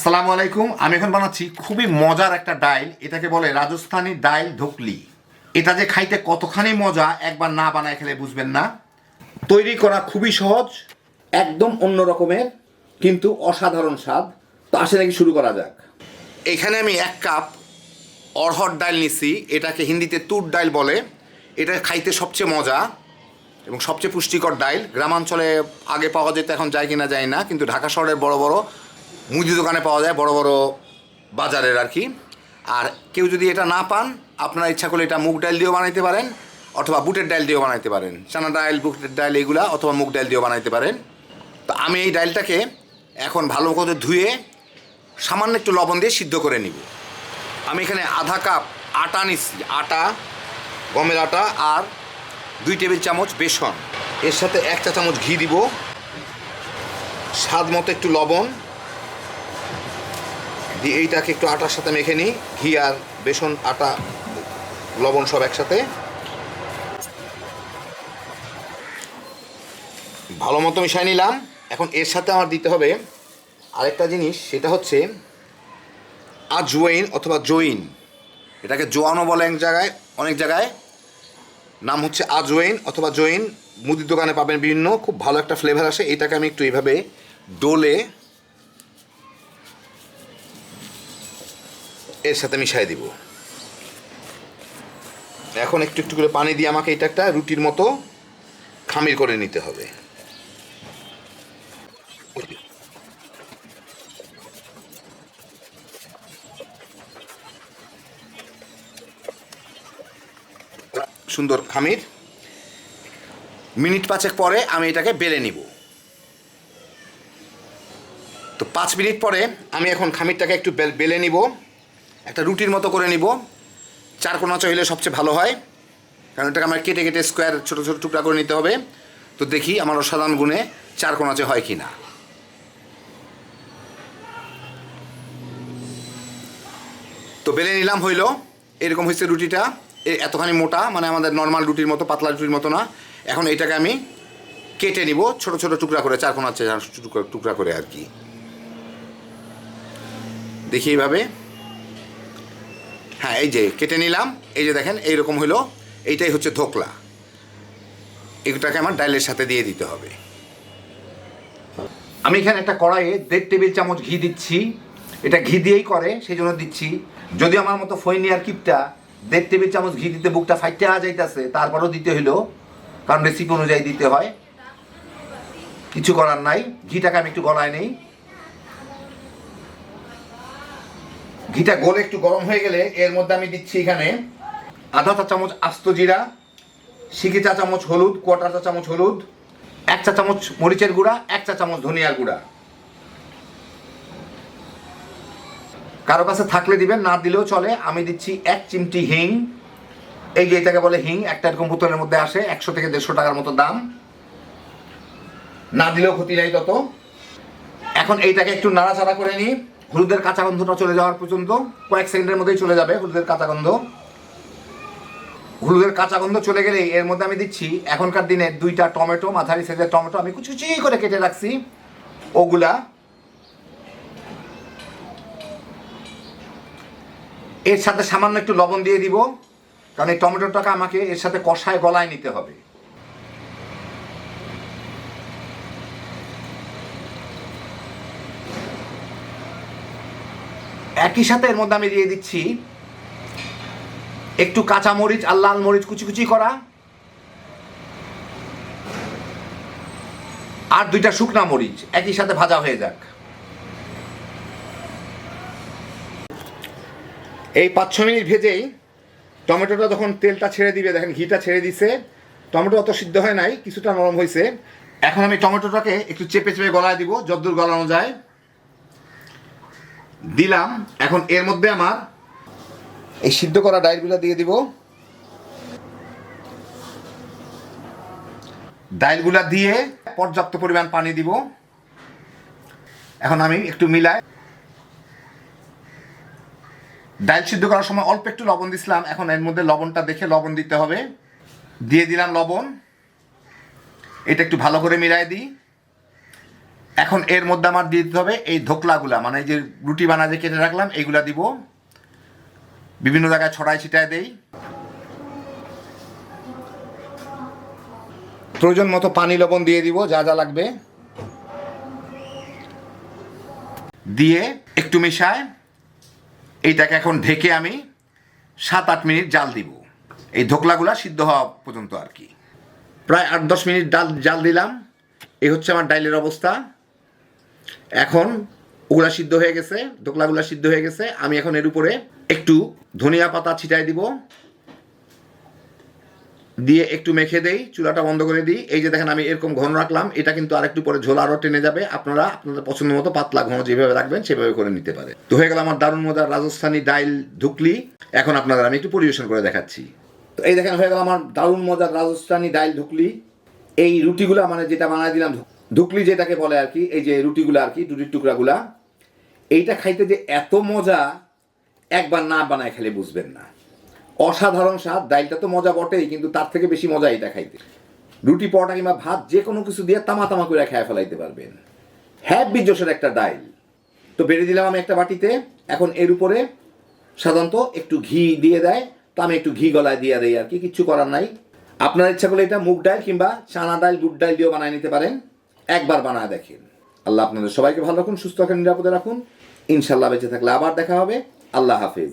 আসসালামু আলাইকুম। আমি এখন বানাচ্ছি খুবই মজার একটা ডাইল, এটাকে বলে রাজস্থানি ডাল ধোকলি। এটা যে খাইতে কতখানি মজা একবার না বানায় খেলে বুঝবেন না। তৈরি করা খুবই সহজ, একদম অন্য রকমের কিন্তু অসাধারণ স্বাদ। তো আসে নাকি শুরু করা যাক। এখানে আমি 1 কাপ অড়হর ডাল নিছি, এটাকে হিন্দিতে তুর ডাল বলে। এটা খাইতে সবচেয়ে মজা এবং সবচেয়ে পুষ্টিকর ডাল। গ্রামাঞ্চলে আগে পাওয়া যেত, এখন যায় কিনা যায় না, কিন্তু ঢাকা শহরের বড় বড় মুদি দোকানে পাওয়া যায়, বড় বড় বাজারের আর কি। আর কেউ যদি এটা না পান, আপনারা ইচ্ছা করলে এটা মুগ ডাল দিয়েও বানাইতে পারেন, অথবা বুটের ডাল দিয়েও বানাইতে পারেন। চানা ডাল, বুটের ডাল এগুলা, অথবা মুগ ডাল দিয়েও বানাইতে পারেন। তো আমি এই ডালটাকে এখন ভালো করে ধুয়ে সামান্য একটু লবণ দিয়ে সিদ্ধ করে নিব। আমি এখানে আধা কাপ আটা নিচ্ছি, আটা, গমের আটা, আর 2 টেবিল চামচ বেসন। এর সাথে 1 চা চামচ ঘি দিব, স্বাদ মতো একটু লবণ দিয়ে এইটাকে একটু আটার সাথে মেখে নিই। ঘি আর বেসন, আটা, লবণ সব একসাথে ভালো মতো মিশিয়ে নিলাম। এখন এর সাথে আমার দিতে হবে আরেকটা জিনিস, সেটা হচ্ছে আজওয়াইন অথবা জৈন। এটাকে জোয়ানো বলে অনেক জায়গায়, নাম হচ্ছে আজওয়াইন অথবা জৈন। মুদির দোকানে পাবেন বিভিন্ন, খুব ভালো একটা ফ্লেভার আসে। এটাকে আমি একটু এইভাবে ডোলে এর সাথে মিশিয়ে দিব। এখন একটু একটু করে পানি দিয়ে আমাকে এটা একটা রুটির মতো খামির করে নিতে হবে। সুন্দর খামির। মিনিট 5 পরে আমি এটাকে বেলে নিব। তো 5 মিনিট পরে আমি এখন খামিরটাকে একটু বেলে নিব, একটা রুটির মতো করে নিব। 4 কোনা হলে সবচেয়ে ভালো হয়, কারণ এটাকে আমার কেটে কেটে স্কোয়ার ছোটো ছোটো টুকরা করে নিতে হবে। তো দেখি আমার অসাধারণ গুণে 4 কোনা হয় কি না। তো বেলে নিলাম, হইল এরকম হয়েছে রুটিটা। এতখানি মোটা, মানে আমাদের নর্মাল রুটির মতো, পাতলা রুটির মতো না। এখন এটাকে আমি কেটে নিব ছোট ছোট টুকরা করে, 4 কোনা টুকরা করে আর কি। দেখি এইভাবে, হ্যাঁ এই যে কেটে নিলাম। এই যে দেখেন এইরকম হলো, এইটাই হচ্ছে ধোকলা। এটাকে আমার ডালের সাথে দিয়ে দিতে হবে। আমি এখানে একটা কড়াইয়ে 1.5 টেবিল চামচ ঘি দিচ্ছি। এটা ঘি দিয়েই করে, সেই জন্য দিচ্ছি। যদি আমার মতো ফৈনি আর কিপটা 1.5 টেবিল চামচ ঘি দিতে বুকটা ফাইটে যাইতেছে, তারপরেও দিতে হইলো, কারণ রেসিপি অনুযায়ী দিতে হয়, কিছু করার নাই। ঘিটাকে আমি একটু গলায় নেই। ঘিটা গলে একটু গরম হয়ে গেলে এর মধ্যে আমি দিচ্ছি এখানে আধা চা চামচ আস্ত জিরা, সিকি চা চামচ হলুদ, 1/4 চা চামচ হলুদ, 1 চা চামচ মরিচের গুঁড়া, 1 চা চামচ ধনিয়ার গুঁড়া। কারো কাছে থাকলে দিবেন, না দিলেও চলে। আমি দিচ্ছি 1 চিমটি হিং। এই যে এটাকে বলে হিং, একটা এরকম বোতলের মধ্যে আসে, 100 থেকে 150 টাকার মতো দাম। না দিলেও ক্ষতি নাই তত। এখন এইটাকে একটু নাড়াচাড়া করে নিই, হলুদের কাঁচা গন্ধটা চলে যাওয়ার পর্যন্ত। কয়েক সেকেন্ডের মধ্যেই চলে যাবে হলুদের কাঁচা গন্ধ। হলুদের কাঁচা গন্ধ চলে গেলেই এর মধ্যে আমি দিচ্ছি এখনকার দিনে 2টা টমেটো, মাঝারি সাইজের টমেটো, আমি কুচি কুচি করে কেটে রাখছি, ওগুলা। এর সাথে সামান্য একটু লবণ দিয়ে দিব, কারণ এই টমেটোটাকে আমাকে এর সাথে কষায় গলায় নিতে হবে। একই সাথে এর মধ্যে আমি দিয়ে দিচ্ছি একটু কাঁচা মরিচ আর লাল মরিচ কুচি কুচি করা, আর 2টা শুকনা মরিচ একই সাথে ভাজা হয়ে যাক। এই 5-6 মিনিট ভেজেই টমেটোটা যখন তেলটা ছেড়ে দিবে, দেখেন ঘিটা ছেড়ে দিছে, টমেটো অত সিদ্ধ হয় নাই, কিছুটা নরম হয়েছে। এখন আমি টমেটোটাকে একটু চেপে চেপে গলায় দিব, যতদূর গলানো যায় দিলাম। এখন এর মধ্যে আমার এই সিদ্ধ করা ডালগুলো দিয়ে দিব। ডালগুলা দিয়ে পর্যাপ্ত পরিমাণ পানি দিব। এখন আমি একটু মিলাই, ডাল সিদ্ধ করার সময় অল্প একটু লবণ দিছিলাম, এখন এর মধ্যে লবণটা দেখে লবণ দিতে হবে। দিয়ে দিলাম লবণ। এটা একটু ভালো করে মিলাই দিই। এখন এর মধ্যে আমার দিয়ে দিতে হবে এই ধোকলাগুলা, মানে এই যে রুটি বানা যে কেটে রাখলাম এইগুলা দিব, বিভিন্ন জায়গায় ছড়াই ছিটায় দেই। প্রয়োজন মতো পানি লবণ দিয়ে দিব, যা যা লাগবে দিয়ে একটু মেশায় এইটাকে এখন ঢেকে আমি 7-8 মিনিট জাল দিব, এই ধোকলাগুলা সিদ্ধ হওয়া পর্যন্ত আর কি। প্রায় 8-10 মিনিট জাল দিলাম। এই হচ্ছে আমার ডাইলের অবস্থা। এখন ওগুলা সিদ্ধ হয়ে গেছে, ধোকলাগুলা সিদ্ধ হয়ে গেছে। আমি এখন এর উপরে একটু ধনিয়া পাতা ছিটাই দিব, দিয়ে একটু মেখে দেই, চুলাটা বন্ধ করে দিই। এই যে দেখেন আমি এরকম ঘন রাখলাম, এটা কিন্তু আরেকটু পরে ঝোল আরও টেনে যাবে। আপনারা আপনাদের পছন্দ মতো পাতলা ঘন যেভাবে রাখবেন সেভাবে করে নিতে পারে। তো হয়ে গেল আমার দারুণ মজার রাজস্থানি ডাইল ধুকলি। এখন আপনাদের আমি একটু পরিবেশন করে দেখাচ্ছি। তো এই দেখেন হয়ে গেল আমার দারুণ মজার রাজস্থানি ডাইল ধুকলি। এই রুটিগুলা মানে যেটা বানায় দিলাম ধুকলি যেটাকে বলে আর কি, এই যে রুটিগুলো আর কি, রুটির টুকরাগুলা, এইটা খাইতে যে এত মজা একবার না বানায় খেলে বুঝবেন না। অসাধারণ স্বাদ। ডাইলটা তো মজা বটেই, কিন্তু তার থেকে বেশি মজা এটা খাইতে। রুটি পরোটা কিংবা ভাত যে কোনো কিছু দিয়ে তামা তামা করে খেয়ে ফেলাইতে পারবেন। হ্যাপি জোশের একটা ডাইল। তো বেড়ে দিলাম আমি একটা বাটিতে। এখন এর উপরে সাধারণত একটু ঘি দিয়ে দেয়, তো আমি একটু ঘি গলায় দিয়ে দেই আর কি, কিচ্ছু করার নাই। আপনার ইচ্ছা করলে এটা মুগ ডাল কিংবা চানা ডাল, বুট ডাল দিয়েও বানায় নিতে পারেন। একবার বানায় দেখেন। আল্লাহ আপনাদের সবাইকে ভালো রাখুন, সুস্থ রাখুন, নিরাপদে রাখুন। ইনশাল্লাহ বেঁচে থাকলে আবার দেখা হবে। আল্লাহ হাফেজ।